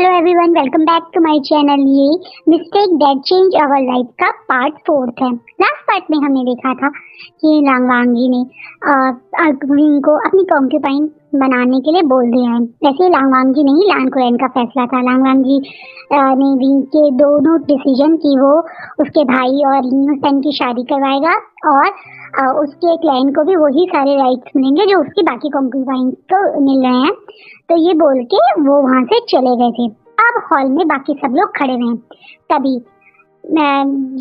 Hello everyone, welcome back to my channel. ये mistake that change our life का part 4 है। Last part में हमने देखा था कि लांगवांग जी ने विंग को अपनी कॉन्क्यूपाइन बनाने के लिए बोल दिया है। वैसे लांगवांग जी नहीं, लान कुरैन का फैसला था। लांगवांग जी ने विंग के दोनों डिसीजन की वो उसके भाई और लियू सेन की शादी करवाएगा और उसके क्लाइंट को भी वही सारे राइट्स मिलेंगे जो उसकी बाकी कॉन्क्यूपाइंस को मिल रहे हैं। तो ये बोल के वो वहां से चले गए थे। अब हॉल में बाकी सब लोग खड़े हुए हैं। तभी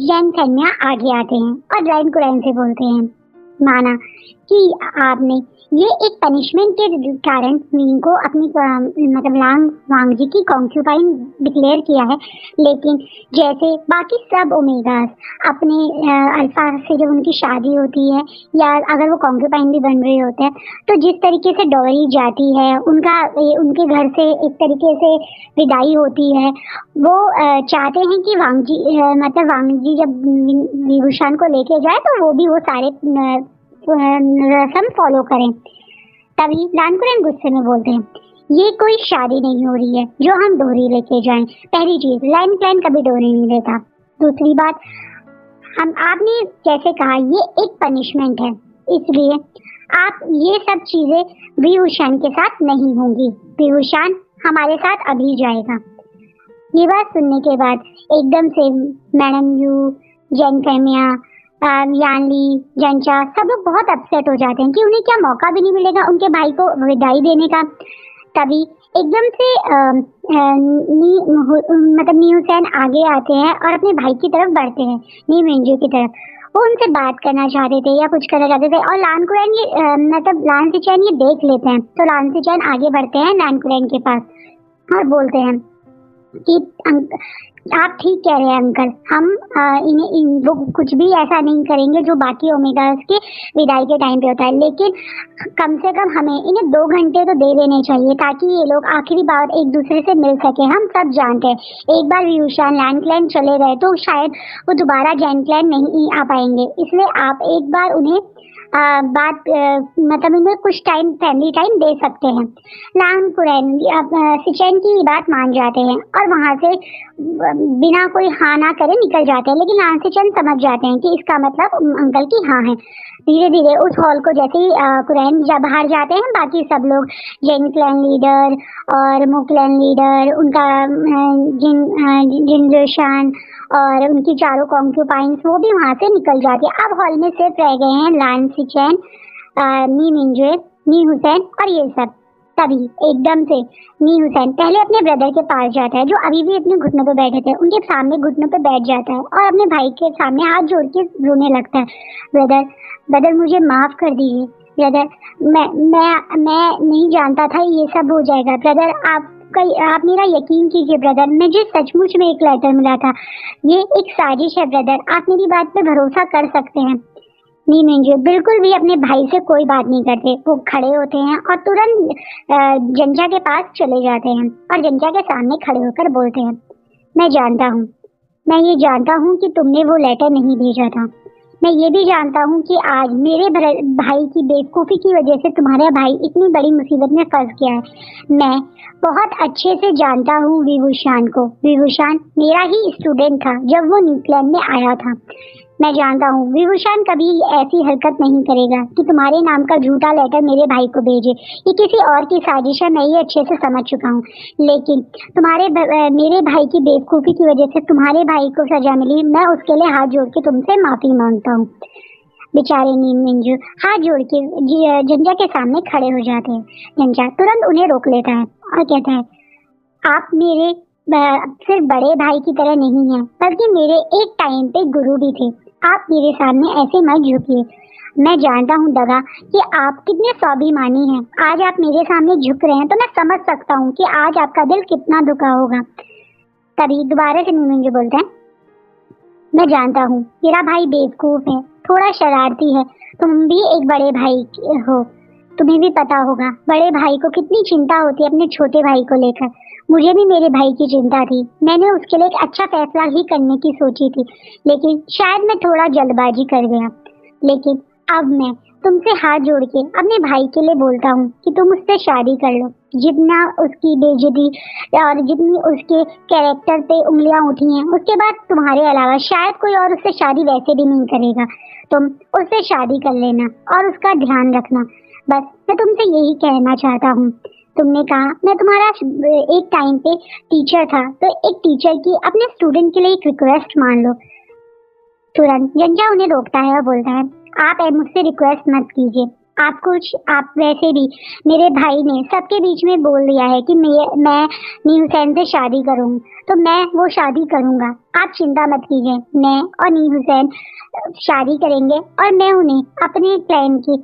जैन सैन्या आगे आते हैं और लाइन कुरैन से बोलते हैं, माना कि आपने ये एक पनिशमेंट के कारण विंग को अपनी मतलब लांगवांग जी की कॉन्क्यूपाइन डिक्लेयर किया है, लेकिन जैसे बाकी सब ओमेगास अपने अल्फा से जब उनकी शादी होती है या अगर वो कॉन्क्यूपाइन भी बन रहे होते हैं तो जिस तरीके से डॉरी जाती है, उनके घर से एक तरीके से विदाई होती है, वो चाहते हैं कि वांग जी जब विभूषण को लेके जाए तो वो भी वो सारे रस्म फॉलो करें। तभी लान कुरैन गुस्से में बोलते हैं, ये कोई शादी नहीं हो रही है जो हम डोरी लेके जाएं। पहली चीज, लाइन क्लैन कभी डोरी नहीं लेता। दूसरी बात, आपने जैसे कहा ये एक पनिशमेंट है, इसलिए आप ये सब चीजें विभूषण के साथ नहीं होंगी। विभूषण हमारे साथ अभी जाएगा। ये बात सुनने के बाद एकदम से मैडम यू, जैन सैन्या, यानली, जंचा सब लोग बहुत अपसेट हो जाते हैं कि उन्हें क्या मौका भी नहीं मिलेगा उनके भाई को विदाई देने का। तभी एकदम से न्यू सेन आगे आते हैं और अपने भाई की तरफ बढ़ते हैं, नी मिंजू की तरफ। वो उनसे बात करना चाहते थे या कुछ करना चाहते थे और लान कुरैन लान सिचैन ये देख लेते हैं। तो लान सिचैन आगे बढ़ते हैं लान कुरैन के पास और बोलते हैं कि आप ठीक कह रहे हैं अंकल, हम वो कुछ भी ऐसा नहीं करेंगे जो बाकी ओमेगास के विदाई के टाइम पे होता है, लेकिन कम से कम हमें इन्हें 2 घंटे तो दे देने चाहिए ताकि ये लोग आखिरी बार एक दूसरे से मिल सके। हम सब जानते हैं एक बार विभूषण लैंड क्लैन चले गए तो शायद वो दोबारा जैन क्लैन नहीं आ पाएंगे, इसलिए आप एक बार उन्हें इन्हें कुछ टाइम फैमिली टाइम दे सकते हैं। लान कुरैन सिचैन की बात मान जाते हैं और वहां से बिना कोई हाँ ना करे निकल जाते हैं, लेकिन लान सिचैन समझ जाते हैं कि इसका मतलब अंकल की हाँ है। धीरे धीरे उस हॉल को जैसे ही कुरैन बाहर जाते हैं, बाकी सब लोग जैन क्लैन लीडर और मू क्लैन लीडर, उनका जिन और उनकी चारों कॉन्क्यूपाइंस वो भी वहां से निकल जाती है। अब हॉल में सिर्फ रह गए हैं लान सिचैन, नी मिंजे, नी हुसैन और ये सब। तभी एकदम से नी हुसैन पहले अपने ब्रदर के पास जाता है जो अभी भी अपने घुटनों पे बैठे थे, उनके सामने घुटनों पे बैठ जाता है और अपने भाई के सामने हाथ जोड़ के रोने लगता है। ब्रदर मुझे माफ कर दीजिए ब्रदर, मैं नहीं जानता था ये सब हो जाएगा। ब्रदर आप मेरा यकीन कीजिए ब्रदर, मुझे सचमुच में एक लेटर मिला था, ये एक साजिश है ब्रदर, आप मेरी बात पे भरोसा कर सकते हैं। नी मिंजू बिल्कुल भी अपने भाई से कोई बात नहीं करते, वो खड़े होते हैं और तुरंत जंजा के पास चले जाते हैं और जंजा के सामने खड़े होकर बोलते हैं, मैं ये जानता हूँ कि तुमने वो लेटर नहीं भेजा था। मैं ये भी जानता हूँ कि आज मेरे भाई की बेवकूफ़ी की वजह से तुम्हारा भाई इतनी बड़ी मुसीबत में फंस गया है। मैं बहुत अच्छे से जानता हूँ विभूषण को। विभूषण मेरा ही स्टूडेंट था जब वो न्यूक्लैंड में आया था। मैं जानता हूँ विभूषण कभी ऐसी हरकत नहीं करेगा कि तुम्हारे नाम का झूठा लेटर मेरे भाई को भेजे। ये किसी और की साजिश है, मैं ये अच्छे से समझ चुका हूँ, लेकिन मेरे भाई की बेवकूफ़ी की वजह से तुम्हारे भाई को सजा मिली, मैं उसके लिए हाथ जोड़ के तुमसे माफ़ी मांगता हूँ। बेचारे नीम मिंजू हाथ जोड़ के जंजा के सामने खड़े हो जाते हैं। जंजा तुरंत उन्हें रोक लेता है और कहता है, आप मेरे सिर्फ बड़े भाई की तरह नहीं हैं, बल्कि मेरे एक टाइम पे गुरु भी थे। आप मेरे सामने ऐसे मत झुकिए। मैं जानता हूँ दगा कि आप कितने स्वाभिमानी हैं। आज आप मेरे सामने झुक रहे हैं तो मैं समझ सकता हूँ कि आज आपका दिल कितना दुखा होगा। तभी दोबारा से नीमिंजू बोलते हैं, मैं जानता हूँ मेरा भाई बेवकूफ है, थोड़ा शरारती है, तुम भी एक बड़े भाई हो, तुम्हें भी पता होगा बड़े भाई को कितनी चिंता होती है अपने छोटे भाई को लेकर। मुझे भी मेरे भाई की चिंता थी, मैंने उसके लिए एक अच्छा फैसला ही करने की सोची थी, लेकिन शायद मैं थोड़ा जल्दबाजी कर गया। लेकिन अब मैं तुमसे हाथ जोड़ के अपने भाई के लिए बोलता हूँ कि तुम उससे शादी कर लो। जितना उसकी बेइज्जती और जितनी उसके कैरेक्टर पे उंगलियां उठी हैं, उसके बाद तुम्हारे अलावा शायद कोई और उससे शादी वैसे भी नहीं करेगा। तुम उससे शादी कर लेना और उसका ध्यान रखना। बस मैं तुमसे यही कहना चाहता हूँ। तुमने कहा मैं तुम्हारा एक टाइम पे टीचर था, तो एक टीचर की अपने स्टूडेंट के लिए एक रिक्वेस्ट मान लो। तुरंत जंजा उन्हें रोकता है और बोलता है, आप मुझसे रिक्वेस्ट मत कीजिए। आप वैसे भी मेरे भाई ने सबके बीच में बोल दिया है कि मैं नी हुसैन से शादी करूँ, तो मैं वो शादी करूँगा। आप चिंता मत कीजिए, मैं और नी हुसैन शादी करेंगे और मैं उन्हें अपने प्लान की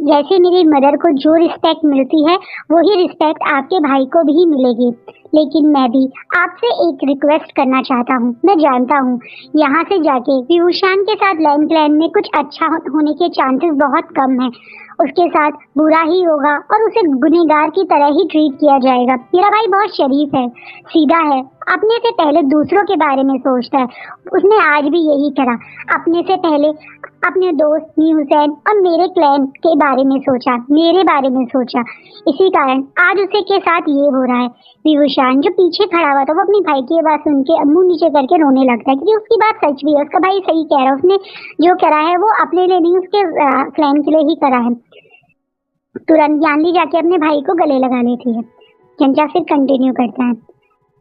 जैसे मेरी मदर को जो रिस्पेक्ट मिलती है वही रिस्पेक्ट आपके भाई को भी मिलेगी। लेकिन मैं भी आपसे एक रिक्वेस्ट करना चाहता हूँ। मैं जानता हूँ यहाँ से जाके विभूषण के साथ लैंड क्लैन में कुछ अच्छा होने के चांसेस बहुत कम है। उसके साथ बुरा ही होगा और उसे गुनहगार की तरह ही ट्रीट किया जाएगा। मेरा भाई बहुत शरीफ है, सीधा है, अपने से पहले दूसरों के बारे में सोचता है। उसने आज भी यही करा, अपने से पहले अपने दोस्त नी हुसैन और मेरे क्लैन के बारे में सोचा, मेरे बारे में सोचा। इसी कारण आज उसे के साथ ये हो रहा है। विभूषण जो पीछे खड़ा हुआ था वो अपनी भाई की बात सुन के मुंह नीचे करके रोने लगता है, क्योंकि उसकी बात सच भी है। उसका भाई सही कह रहा है, उसने जो करा है वो अपने लिए नहीं, उसके क्लैन के लिए ही करा है। तुरंत जानली जाके अपने भाई को गले लगा लेती है। चंचा फिर कंटिन्यू करता है,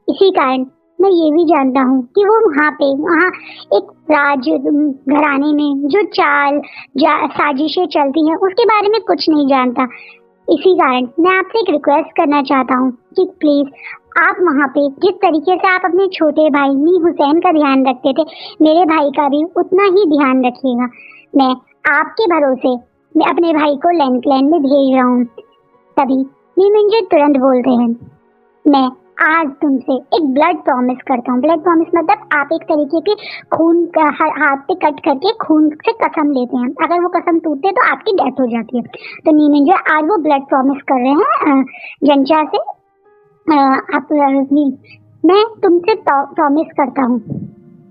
इसी कारण मैं ये भी जानता हूँ कि वो वहाँ एक राज घराने में जो साजिशें चलती हैं उसके बारे में कुछ नहीं जानता। इसी कारण मैं आपसे एक रिक्वेस्ट करना चाहता हूँ कि प्लीज आप वहाँ पे जिस तरीके से आप अपने छोटे भाई नी हुसैन का ध्यान रखते थे, मेरे भाई का भी उतना ही ध्यान रखिएगा। मैं आपके भरोसे मैं अपने भाई को लैंड क्लैन में भेज रहा हूँ। तभी नीमिंजे तुरंत बोलते हैं, मैं आज तुमसे एक ब्लड प्रॉमिस करता हूँ। ब्लड प्रॉमिस मतलब आप एक तरीके के खून का हाथ पे कट करके खून से कसम लेते हैं, अगर वो कसम टूटते तो आपकी डेथ हो जाती है। तो नीमिंजे आज वो ब्लड प्रॉमिस कर रहे हैं जंचा से। आप मैं तुमसे प्रॉमिस करता हूँ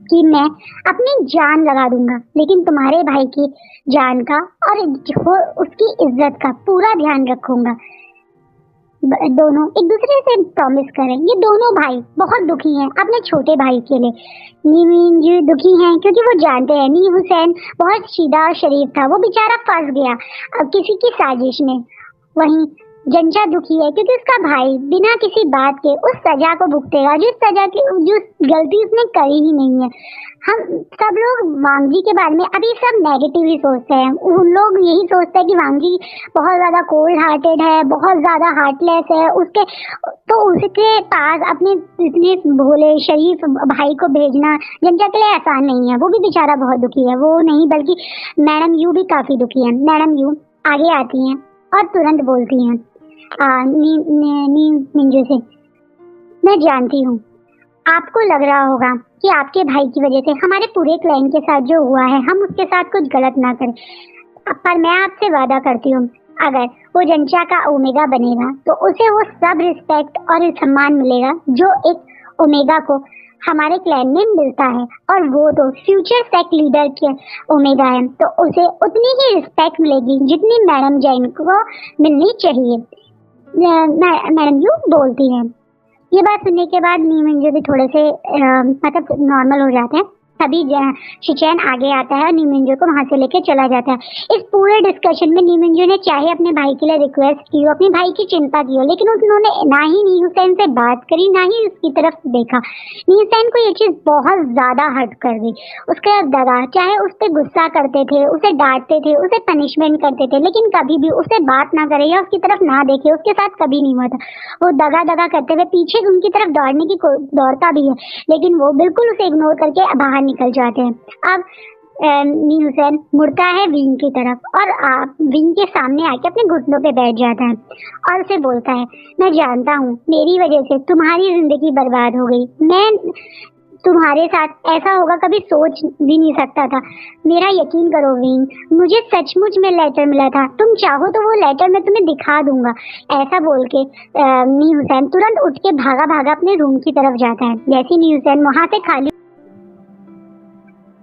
कि मैं अपनी जान लगा दूंगा, लेकिन तुम्हारे भाई की जान का और उसकी इज्जत का पूरा ध्यान रखूंगा। दोनों एक दूसरे से प्रॉमिस करें। ये दोनों भाई बहुत दुखी हैं अपने छोटे भाई के लिए। नीमिंज दुखी हैं क्योंकि वो जानते हैं नी हुसैन बहुत सीधा और शरीफ था, वो बेचारा फंस गया किसी की साजिश में। वहीं जंजा दुखी है क्योंकि उसका भाई बिना किसी बात के उस सजा को भुगतेगा जिस गलती उसने करी ही नहीं है। हम सब लोग वांगी के बारे में अभी सब नेगेटिव ही सोचते हैं। उन लोग यही सोचते हैं कि वांगी बहुत ज्यादा कोल्ड हार्टेड है, बहुत ज्यादा हार्टलेस है, उसके पास अपने इतने भोले शरीफ भाई को भेजना जंजा के लिए आसान नहीं है। वो भी बेचारा बहुत दुखी है। वो नहीं बल्कि मैडम यू भी काफी दुखी है। मैडम यू आगे आती हैं और तुरंत बोलती हैं नी मिंजू से, मैं जानती हूँ आपको लग रहा होगा कि आपके भाई की वजह से हमारे पूरे क्लाइंट के साथ जो हुआ है हम उसके साथ कुछ गलत ना करें, पर मैं आपसे वादा करती हूँ अगर वो जंचा का ओमेगा बनेगा तो उसे वो सब रिस्पेक्ट और सम्मान मिलेगा जो एक ओमेगा को हमारे क्लैन में मिलता है, और वो तो फ्यूचर सेक्ट लीडर के ओमेगा है, तो उसे उतनी ही रिस्पेक्ट मिलेगी जितनी मैडम जैन को मिलनी चाहिए। मैडम यू बोलती है। ये बात सुनने के बाद नीमिंजो भी थोड़े से मतलब नॉर्मल हो जाते हैं। तभी शिचैन आगे आता है और नीमिंजो को वहां से लेके चला जाता है। इस पूरे डिस्कशन में नीमिंजो ने चाहे अपने भाई के लिए रिक्वेस्ट की हो, अपने भाई की चिंता की हो, लेकिन उन्होंने ना ही नी हुसैन से बात करी, ना ही उसकी तरफ देखा। नी हुसैन को ये चीज बहुत ज्यादा हर्ट कर गई। उसके दगा चाहे उस पर गुस्सा करते थे, उसे डांटते थे, उसे पनिशमेंट करते थे, लेकिन कभी भी उससे बात ना करे या उसकी तरफ ना देखे, उसके साथ कभी नहीं हुआ था। वो दगा करते हुए पीछे उनकी तरफ दौड़ता भी है, लेकिन वो बिल्कुल उसे इग्नोर करके बाहर निकल जाते हैं। अब नी हुसैन मुड़ता है विंग की तरफ और विंग के सामने आके अपने घुटनों पे बैठ जाता है और उसे बोलता है, मैं जानता हूँ मेरी वजह से तुम्हारी जिंदगी बर्बाद हो गई। मैं तुम्हारे साथ ऐसा होगा कभी सोच भी नहीं सकता था। मेरा यकीन करो विंग, मुझे सचमुच में लेटर मिला था, तुम चाहो तो वो लेटर मैं तुम्हें दिखा दूंगा। ऐसा बोल के नी हुसैन तुरंत उठ के भागा अपने रूम की तरफ जाता है। जैसे नी हुसैन वहां से खाली,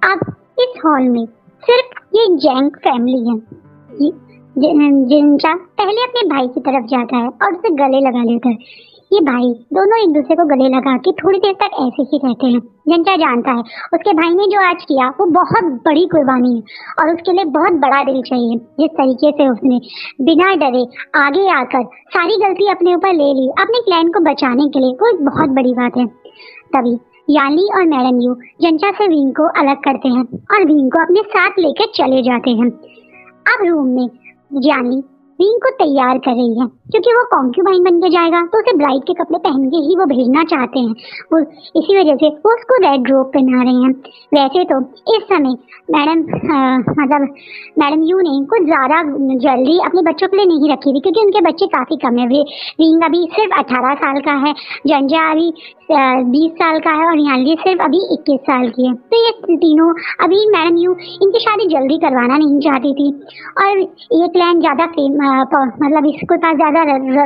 अब इस हॉल में सिर्फ ये जैंग फैमिली है। जिंचा पहले अपने भाई की तरफ जाता है और उसे गले लगा लेता है। ये भाई दोनों एक दूसरे को गले लगा के थोड़ी देर तक ऐसे ही रहते हैं। जिंचा जानता है उसके भाई ने जो आज किया वो बहुत बड़ी कुर्बानी है और उसके लिए बहुत बड़ा दिल चाहिए। जिस तरीके से उसने बिना डरे आगे आकर सारी गलती अपने ऊपर ले ली अपने क्लैन को बचाने के लिए, वो एक बहुत बड़ी बात है। तभी याली और मैडम यू जंचा से विंग को अलग करते हैं और विंग को अपने साथ लेकर चले जाते हैं। अब रूम में याली विंग को तैयार कर रही है क्योंकि वो कॉन्क्यूबाइन बन के जाएगा तो उसे ब्राइड के कपड़े पहन के ही वो भेजना चाहते हैं। वो इसी वजह से वो उसको रेड रोब पहना रहे हैं। वैसे तो इस समय मैडम यू ने कुछ ज्यादा ज्वेलरी अपने बच्चों के लिए नहीं रखी थी क्योंकि उनके बच्चे काफी कम है। विंग अभी सिर्फ 18 साल का है, जंजा अभी 20 साल का है और याली सिर्फ अभी 21 साल की है। तो ये तीनों अभी मैडम यू इनकी शादी जल्दी करवाना नहीं चाहती थी और ये प्लान ज्यादा मतलब इसके पास ज्यादा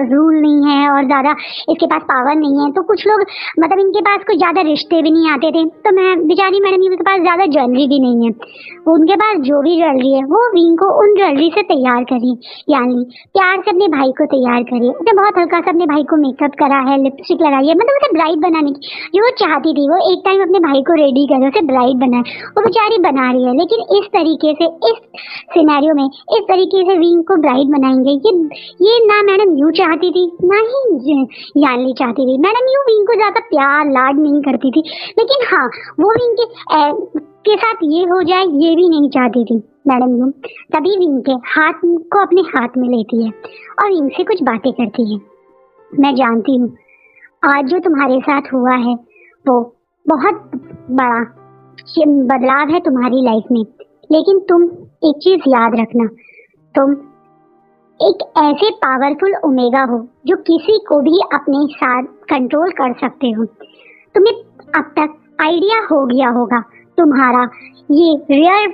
रूल नहीं है और ज्यादा इसके पास पावर नहीं है। तो कुछ लोग मतलब इनके पास कुछ ज्यादा रिश्ते भी नहीं आते थे। तो मैं बेचारी मैडम यू के पास ज्यादा ज्वेलरी भी नहीं है। उनके पास जो भी ज्वेलरी है वो विंग को उन ज्वेलरी से तैयार करी, यानी प्यार से अपने भाई को तैयार करी। उसने बहुत हल्का सा अपने भाई को मेकअप करा है, लिपस्टिक लगाई है, मतलब उसे ब्राइड बनाने की जो वो चाहती थी। वो एक टाइम अपने भाई को रेडी करे, उसे ब्राइड बनाए, वो बेचारी बना रही है। लेकिन इस तरीके से इस सिनेरियो में इस तरीके से विंग को ब्राइड बनाएंगे ये ना मैडम यू चाहती थी ना ही याली चाहती थी। मैडम यू विंग को ज्यादा प्यार लाड नहीं करती थी, लेकिन हाँ वो विंग के साथ ये हो जाए ये भी नहीं चाहती थी मैडम यू। तभी विंग के हाथ को अपने हाथ में लेती है और विंग से कुछ बातें करती है। मैं जानती हूँ आज जो तुम्हारे साथ हुआ है वो बहुत बड़ा बदलाव है तुम्हारी लाइफ में, लेकिन तुम एक चीज याद रखना, तुम एक ऐसे पावरफुल ओमेगा हो जो किसी को भी अपने साथ कंट्रोल कर सकते हो। तुम्हें अब तक आइडिया हो गया होगा तुम्हारा ये रियल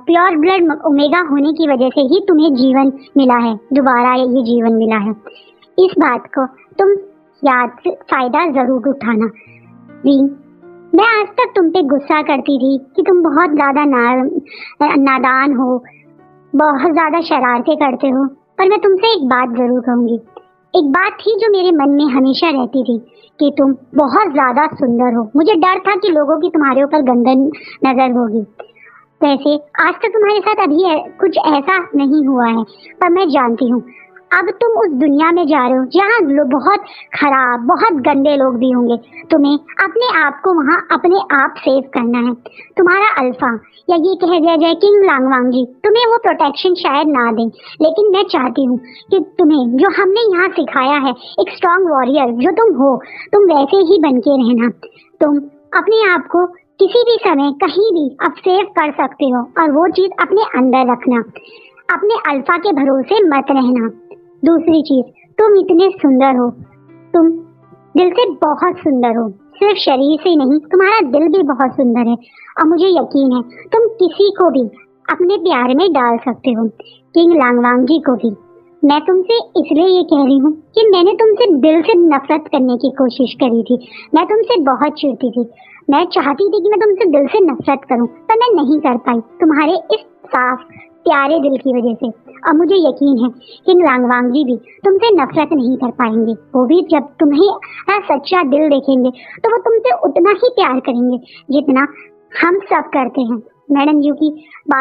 प्योर ब्लड ओमेगा होने की वजह से ही तुम्हें जीवन मिला है, दोबारा ये जीवन मिला है। इस बात को तुम याद फायदा जरूर उठाना। मैं आज तक तुम पे गुस्सा करती थी कि तुम बहुत ज्यादा नादान हो, बहुत ज्यादा शरारतें करते हो, पर मैं तुमसे एक बात जरूर कहूंगी। एक बात थी जो मेरे मन में हमेशा रहती थी कि तुम बहुत ज्यादा सुंदर हो। मुझे डर था कि लोगों की तुम्हारे ऊपर गंदन नजर होगी। वैसे आज तक तुम्हारे साथ अभी कुछ ऐसा नहीं हुआ है, पर मैं जानती हूँ अब तुम उस दुनिया में जा रहे हो जहाँ बहुत खराब बहुत गंदे लोग भी होंगे। तुम्हें अपने आप को वहाँ अपने आप सेव करना है। तुम्हारा अल्फा या ये कह दिया जाए किंग लांगवांगी तुम्हें वो प्रोटेक्शन शायद ना दें, लेकिन मैं चाहती हूँ कि तुम्हें जो हमने यहाँ सिखाया है एक स्ट्रॉन्ग वॉरियर जो तुम हो, तुम वैसे ही बन के रहना। तुम अपने आप को किसी भी समय कहीं भी अब सेव कर सकते हो और वो चीज अपने अंदर रखना। अपने अल्फा के भरोसे मत रहना। दूसरी चीज, तुम इतने सुंदर हो, तुम दिल से बहुत सुंदर हो, सिर्फ शरीर से नहीं तुम्हारा दिल भी बहुत सुंदर है और मुझे यकीन है तुम किसी को भी अपने प्यार में डाल सकते हो, किंग लांगवांगी को भी। मैं तुमसे इसलिए ये कह रही हूँ कि मैंने तुमसे दिल से नफरत करने की कोशिश करी थी। मैं तुमसे बहुत चिढ़ती थी, मैं चाहती थी कि मैं तुमसे दिल से नफरत करूं, पर मैं नहीं कर पाई तुम्हारे इस साफ प्यारे दिल की वजह से। और मुझे यकीन है कि लांगवांगी भी तुमसे नफरत नहीं कर पाएंगे। वो भी जब तुम्हें सच्चा दिल देखेंगे तो वो तुमसे उतना ही प्यार करेंगे जितना हम सब करते हैं। मैडम यू की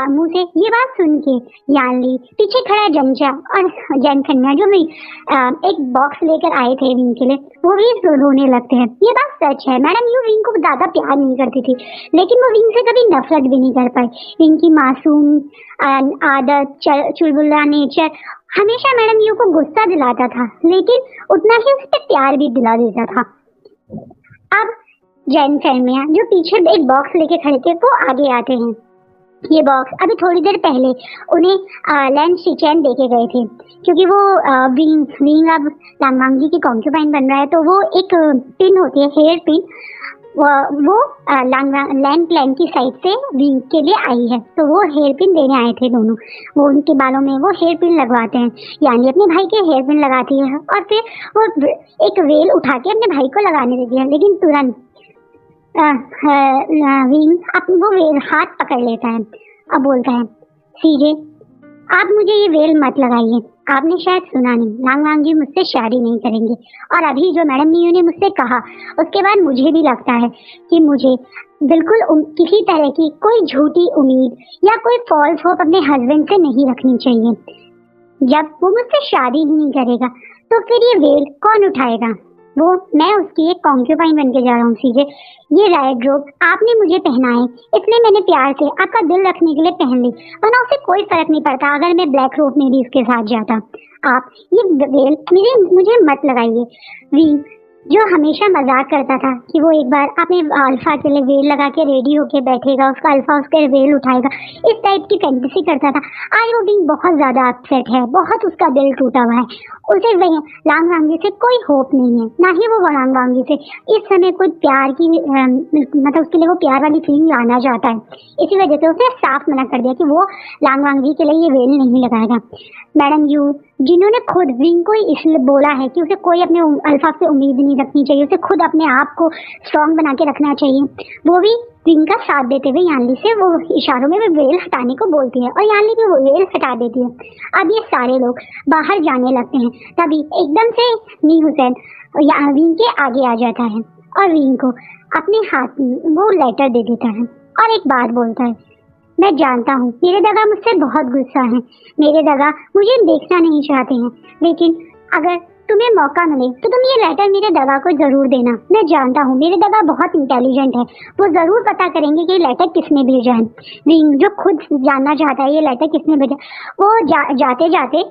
मुंह से ये बात सुन के याली पीछे खड़ा जंजा और जनकन्या जो भी एक बॉक्स लेकर आए थे विंग के लिए, वो भी रोने लगते हैं। ये बात सच है, मैडम यू विंग को ज्यादा प्यार नहीं करती थी, लेकिन वो विंग से कभी नफरत भी नहीं कर पाई। विंग की मासूम आदत चुलबुला नेचर हमेशा मैडम यू को गुस्सा दिलाता था, लेकिन उतना ही उस पर प्यार भी दिला देता था। अब जैन फैमिया जो पीछे एक बॉक्स लेके खड़े थे वो आगे आते हैं। ये बॉक्स अभी थोड़ी देर पहले उन्हें लैंड शिचैन देके गए थे, क्योंकि वो विंग अब लांगवांगी की कॉन्क्यूबाइन बन रहा है, तो वो एक पिन होती है हेयर पिन, वो लैंड प्लान की साइड से विंग के लिए आई है, तो वो हेयर पिन देने आए थे दोनों। वो उनके बालों में वो हेयर पिन लगवाते हैं, यानी अपने भाई के हेयर पिन लगाती है और फिर वो एक वेल उठा के अपने भाई को लगाने देती है, लेकिन तुरंत विंग वो हाथ पकड़ लेता है। अब बोलता है सीजे आप मुझे ये वेल मत लगाइए। आपने शायद सुना नहीं, लांग वांग जी मुझसे शादी नहीं करेंगे। और अभी जो मैडम नीयू ने मुझसे कहा, उसके बाद मुझे भी लगता है कि मुझे बिल्कुल किसी तरह की कोई झूठी उम्मीद या कोई फॉल्स होप अपने हस्बैंड से नहीं रखनी चाहिए। जब वो मुझसे शादी ही नहीं करेगा तो फिर ये वेल कौन उठाएगा? वो मैं उसकी एक कॉन्क्यूपाइन बन के जा रहा हूँ सीजे। ये रेड रोब आपने मुझे पहनाए, इसलिए मैंने प्यार से आपका दिल रखने के लिए पहन ली, वरना उसे कोई फर्क नहीं पड़ता अगर मैं ब्लैक रोब में भी उसके साथ जाता। आप ये वेल मुझे मत लगाइए। वी जो हमेशा मजाक करता था कि वो एक बार अपने अल्फा के लिए वेल लगा के रेडी होके बैठेगा, उसका अल्फा उसके वेल उठाएगा, इस टाइप की फैंटेसी करता था। आज वो बिंग बहुत ज्यादा अपसेट है, बहुत उसका दिल टूटा हुआ है। उसे लांग वांगी से कोई होप नहीं है, ना ही वो लांग वांगी से इस समय कोई प्यार की मतलब उसके लिए वो प्यार वाली फीलिंग लाना चाहता है। इसी वजह से उसे साफ मना कर दिया कि वो लांग वांगी के लिए ये वेल नहीं लगाएगा। मैडम यू जिन्होंने खुद विंग को इसलिए बोला है कि उसे कोई अपने अल्फा से उम्मीद नहीं रखनी चाहिए, उसे खुद अपने आप को स्ट्रॉन्ग बना के रखना चाहिए, वो भी विंग का साथ देते हुए यानली से वो इशारों में वेल हटाने को बोलती है और यानली भी वो वेल हटा देती है। अब ये सारे लोग बाहर जाने लगते हैं, तभी एकदम से नी हुसैन विंग के आगे आ जाता है और विंग को अपने हाथ में वो लेटर दे देता है और एक बात बोलता है, मैं जानता हूँ मेरे दगा मुझसे बहुत गुस्सा है, मेरे दगा मुझे देखना नहीं चाहते हैं, लेकिन अगर तुम्हें मौका मिले तो तुम ये लेटर मेरे दगा को जरूर देना। मैं जानता हूँ मेरे दगा बहुत इंटेलिजेंट है, वो जरूर पता करेंगे कि ये लेटर किसने भेजा है। विंग जो खुद जानना चाहता है ये लेटर किसने भेजा, वो जाते जाते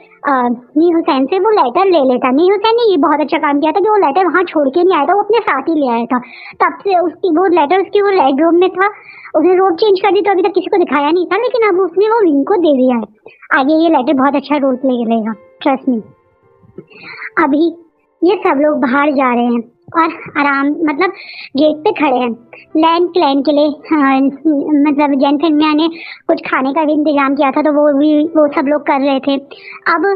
नी हुसैन से वो लेटर ले लेता। नी हुसैन ने ये बहुत अच्छा काम किया था कि वो लेटर वहाँ छोड़ के नहीं आया था, वो अपने साथ ही ले आया था। तब से उसकी वो लेटर उसकी वो रेड रूम में था, उसने रोब चेंज कर दी तो अभी तक किसी को दिखाया नहीं था, लेकिन अब उसने वो विंग को दे दिया है। आगे ये लेटर बहुत अच्छा रोल प्ले करेगा, ट्रस्ट मी। अभी ये सब लोग बाहर जा रहे हैं और आराम मतलब गेट पे खड़े हैं। लैंड क्लैन के लिए मतलब जेनफिन ने कुछ खाने का भी इंतजाम किया था, तो वो सब लोग कर रहे थे। अब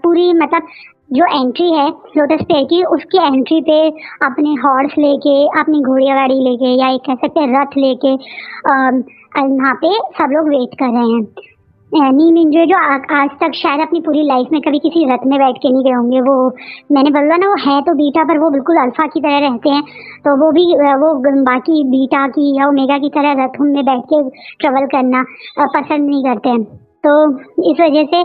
पूरी मतलब जो एंट्री है लोटस पे की, उसकी एंट्री पे अपने हॉर्स लेके, अपनी घोड़िया गाड़ी लेके या एक कह सकते हैं रथ लेके वहाँ पे सब लोग वेट कर रहे हैं। नी मिंजो जो आज तक शायद अपनी पूरी लाइफ में कभी किसी रथ में बैठ के नहीं गए होंगे, वो मैंने बोला ना वो है तो बीटा पर वो बिल्कुल अल्फा की तरह रहते हैं, तो वो भी वो बाकी बीटा की या ओमेगा की तरह रथों में बैठ के ट्रेवल करना पसंद नहीं करते हैं। तो इस वजह से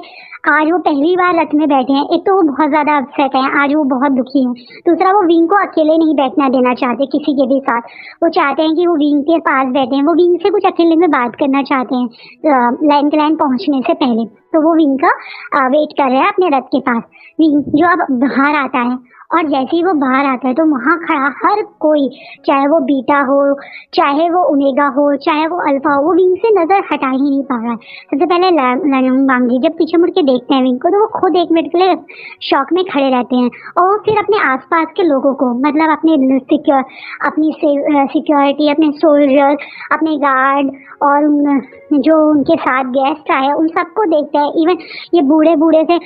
आज वो पहली बार रथ में बैठे हैं। एक तो वो बहुत ज्यादा अपसेट है, आज वो बहुत दुखी हैं। दूसरा वो विंग को अकेले नहीं बैठना देना चाहते किसी के भी साथ, वो चाहते हैं कि वो विंग के पास बैठे हैं, वो विंग से कुछ अकेले में बात करना चाहते हैं लाइन के लाइन पहुंचने से पहले। तो वो विंग का वेट कर रहे हैं अपने रथ के पास। विंग जो अब बाहर आता है और जैसे ही वो बाहर आता है तो वहाँ खड़ा हर कोई, चाहे वो बीटा हो, चाहे वो ओमेगा हो, चाहे वो अल्फा हो, वो विंग से नजर हटा ही नहीं पा रहा है। सबसे पहले लांग जब पीछे मुड़ के देखते हैं विंग को, तो वो खुद एक मिनट के लिए शॉक में खड़े रहते हैं और फिर अपने आसपास के लोगों को मतलब अपनी सिक्योरिटी, अपने सोल्जर, अपने गार्ड और जो उनके साथ गेस्ट आए उन सबको देखते हैं। इवन ये बूढ़े बूढ़े से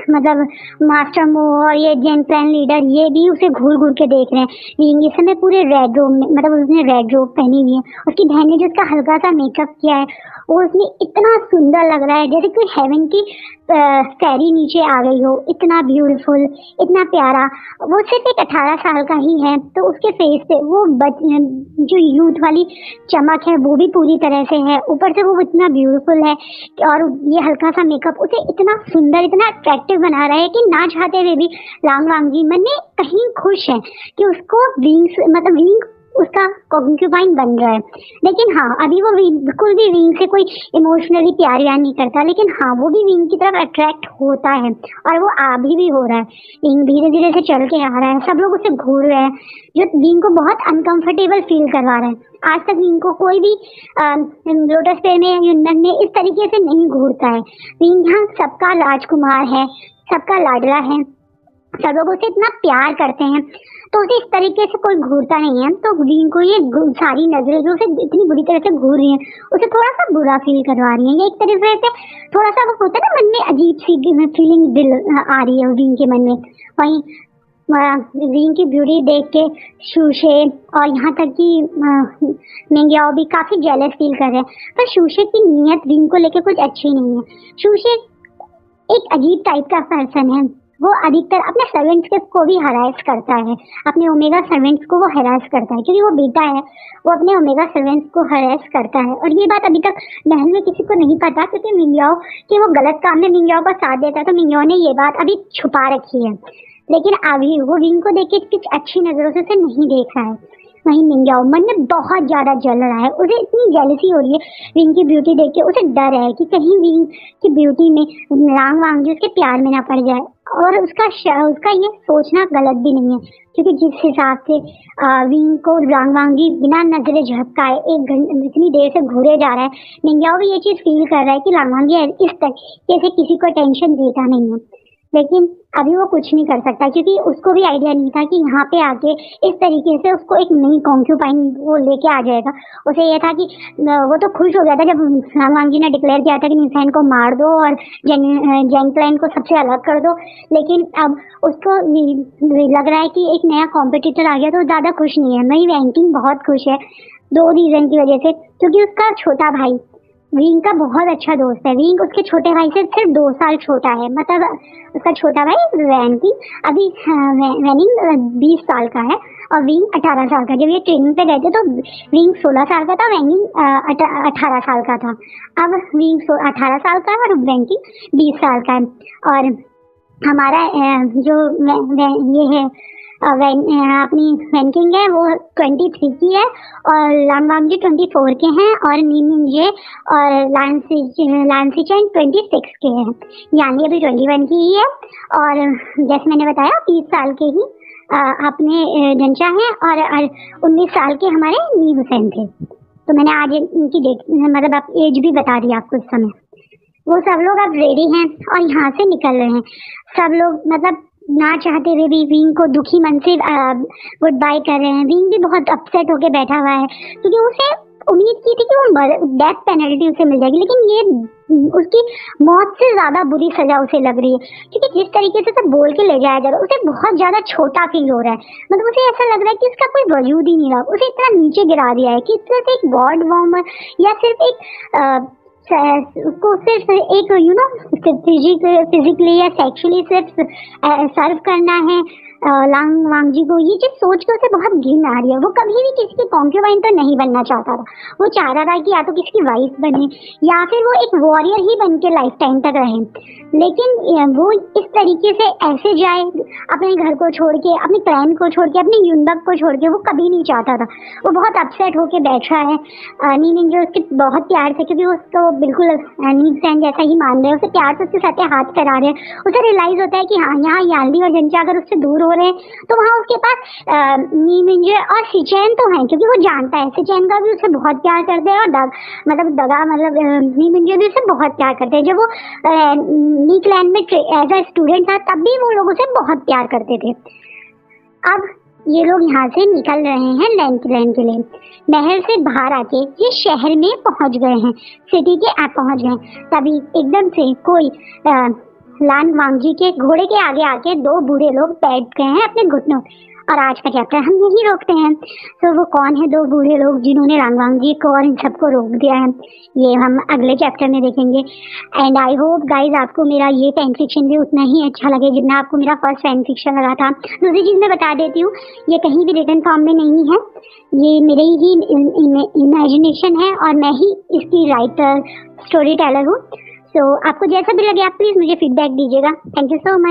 मतलब मास्टर मो और ये जेन प्लान लीडर, ये भी उसे घूर घूर के देख रहे हैं। इस समय पूरे रेड रोब में, मतलब उसने रेड रोब पहनी हुई है, उसकी बहन ने जो उसका हल्का सा मेकअप किया है वो उसमें इतना सुंदर लग रहा है जैसे कोई हेवन की फेरी नीचे आ गई हो, इतना ब्यूटीफुल, इतना प्यारा। वो सिर्फ एक 18 साल का ही है, तो उसके फेस पे वो जो यूथ वाली चमक है वो भी पूरी तरह से है, ऊपर से वो इतना ब्यूटीफुल है और ये हल्का सा मेकअप उसे इतना सुंदर, इतना अट्रैक्टिव बना रहा है कि ना चाहते हुए भी लांग वांग जी मन में कहीं खुश है कि उसको विंग उसका कॉन्क्यूबाइन बन रहा है। लेकिन हाँ, अभी वो बिल्कुल भी विंग से कोई इमोशनली प्यार यार नहीं करता, लेकिन हाँ वो भी विंग की तरफ अट्रैक्ट होता है और वो अभी भी हो रहा है। विंग धीरे धीरे से चल के आ रहा है, सब लोग उसे घूर रहे हैं जो विंग को बहुत अनकंफर्टेबल फील करवा रहे हैं। आज तक विंग को कोई भी लोटस पे में युनन में इस तरीके से नहीं घूरता है। विंग यहाँ सबका राजकुमार है, सबका लाडला है, सब लोग उसे इतना प्यार करते हैं, तो उसे इस तरीके से कोई घूरता नहीं है। तो विंग को ये सारी नजरें जो उसे इतनी बुरी तरह से घूर रही हैं उसे थोड़ा सा बुरा फील करवा रही हैं। ये एक तरीके से थोड़ा सा वो होता है ना, मन में अजीब सी फीलिंग दिल आ रही है विंग के मन में। वहीं विंग की ब्यूटी देख के शूशे और यहाँ तक कि मिंगयाओ भी काफी जेलस फील कर रहे हैं। पर शूशे की नीयत विंग को लेके कुछ अच्छी नहीं है। शूशे एक अजीब टाइप का पर्सन है। वो अधिकतर अपने सर्वेंट्स को भी हरास करता है, अपने ओमेगा सर्वेंट्स को वो हरास करता है क्योंकि वो बेटा है। वो अपने ओमेगा सर्वेंट्स को हरास करता है और ये बात अभी तक महल में किसी को नहीं पता क्योंकि मिंगयाओ कि वो गलत काम में मिंगयाओ का साथ देता है, तो मिंगयाओ ने ये बात अभी छुपा रखी है। लेकिन अभी वो विंग को देख के कुछ अच्छी नजरों से उसे नहीं देख रहा है। वहीं मिंगयाओ मन में बहुत ज्यादा जल रहा है, उसे इतनी जेलसी हो रही है विंग की ब्यूटी देख के। उसे डर है कि कहीं विंग की ब्यूटी में लांग वांग उसके प्यार में ना पड़ जाए। और उसका ये सोचना गलत भी नहीं है क्योंकि जिस हिसाब से विंग को लांग वांगी बिना नजरे झपकाए एक घंटे इतनी देर से घूरे जा रहा है, मिंगयाओ भी ये चीज फील कर रहा है कि लांग वांगी इस तरीके से किसी को टेंशन देता नहीं है। लेकिन अभी वो कुछ नहीं कर सकता क्योंकि उसको भी आइडिया नहीं था कि यहाँ पे आके इस तरीके से उसको एक नई कॉन्क्यूपाइन वो लेके आ जाएगा। उसे ये था कि वो तो खुश हो गया था जब वांगी ने डिक्लेयर किया था कि निशान को मार दो और जेंगप्लैन को सबसे अलग कर दो। लेकिन अब उसको लग रहा है कि एक नया कॉम्पिटिटर आ गया तो ज्यादा खुश नहीं है। नई रैंकिंग बहुत खुश है 2 रीजन की वजह से, क्योंकि उसका छोटा भाई विंग का बहुत अच्छा दोस्त है। विंग उसके छोटे भाई से सिर्फ 2 साल छोटा है, मतलब उसका छोटा भाई वैनिंग अभी 20 साल का है और विंग 18 साल का। जब ये ट्रेनिंग पे गए थे तो विंग 16 साल का था, वैनिंग 18 साल का था। अब विंग 18 साल का है और वैनिंग 20 साल का है। और हमारा जो ये है अपनी रैंकिंग है वो 23 की है और लांगवांग जी 24 के हैं और नीमिंजे और लांसीचैन 26 के हैं, यानी अभी 21 की ही है। और जैसे मैंने बताया 30 साल के ही अपने जंचा हैं और 19 साल के हमारे नी हुसैन थे। तो मैंने आज इनकी डेट मतलब आप एज भी बता दी आपको इस समय। वो सब लोग अब रेडी हैं और यहाँ से निकल रहे हैं। सब लोग मतलब ना चाहते हुए भी विंग को दुखी मन से गुड बाय कर रहे हैं। विंग भी बहुत अपसेट होके बैठा हुआ है क्योंकि उसे उम्मीद की थी कि वो डेथ पेनल्टी उसे मिल जाएगी, लेकिन ये उसकी मौत से ज्यादा बुरी सजा उसे लग रही है क्योंकि जिस तरीके से उसे बोल के ले जाया जा रहा है उसे बहुत ज्यादा छोटा फील हो रहा है। मतलब उसे ऐसा लग रहा है कि उसका कोई वजूद ही नहीं रहा। उसे इतना नीचे गिरा दिया है कि सिर्फ एक गॉड वॉर्मर या सिर्फ एक उसको सिर्फ एक फिजिकली या सेक्सुअली सिर्फ सर्व करना है लांग वांग जी को। ये चीज सोच के उसे बहुत घिन आ रही है। वो कभी भी किसी की कॉन्क्यूबाइन तो नहीं बनना चाहता था। वो चाह रहा था कि या तो किसी की वाइफ बने या फिर वो एक वॉरियर ही बन के लाइफ टाइम तक रहे। लेकिन वो इस तरीके से ऐसे जाए अपने घर को छोड़ के, अपने क्लैन को छोड़ के, अपने यूनबक को छोड़ के, वो कभी नहीं चाहता था। वो बहुत अपसेट होके बैठा है। नीनिंग जो उसके बहुत प्यार से, क्योंकि उसको बिल्कुल नीन जैसा ही मान रहे हैं, उसे प्यार से उसके साथ हाथ करा रहे हैं। उसे रियलाइज होता है कि हाँ यहाँ याल्डी और जंचा अगर उससे दूर हो रहे हैं तो वहाँ उसके पास नीमिंजे और सिचैन तो है, क्योंकि वो जानता है सिचैन का भी उसे बहुत प्यार करते हैं और नीमिंजे भी उसे बहुत प्यार करते हैं। जब वो नीकलैंड में एज अ स्टूडेंट था तब भी वो लोग उसे बहुत प्यार करते थे। अब ये लोग यहाँ से निकल रहे हैं लैंड के लिए। नहर से बाहर आके ये शहर में पहुंच गए हैं, सिटी के पहुंच गए। तभी एकदम से कोई लान वांगजी के घोड़े के आगे आके 2 बूढ़े लोग बैठ गए हैं अपने घुटनों। और आज का चैप्टर हम यही रोकते हैं। तो वो कौन है 2 बूढ़े लोग जिन्होंने रांगवांगी को और इन सबको रोक दिया है, ये हम अगले चैप्टर में देखेंगे। एंड आई होप गाइज आपको मेरा ये फैन फिक्शन भी उतना ही अच्छा लगे जितना आपको मेरा फर्स्ट फैन फिक्शन लगा था। दूसरी चीज मैं बता देती हूँ, ये कहीं भी रिटन फॉर्म में नहीं है, ये मेरे ही इमेजिनेशन है और मैं ही इसकी राइटर स्टोरी टेलर हूँ। सो आपको जैसा भी लगे आप प्लीज मुझे फीडबैक दीजिएगा। Thank you so much.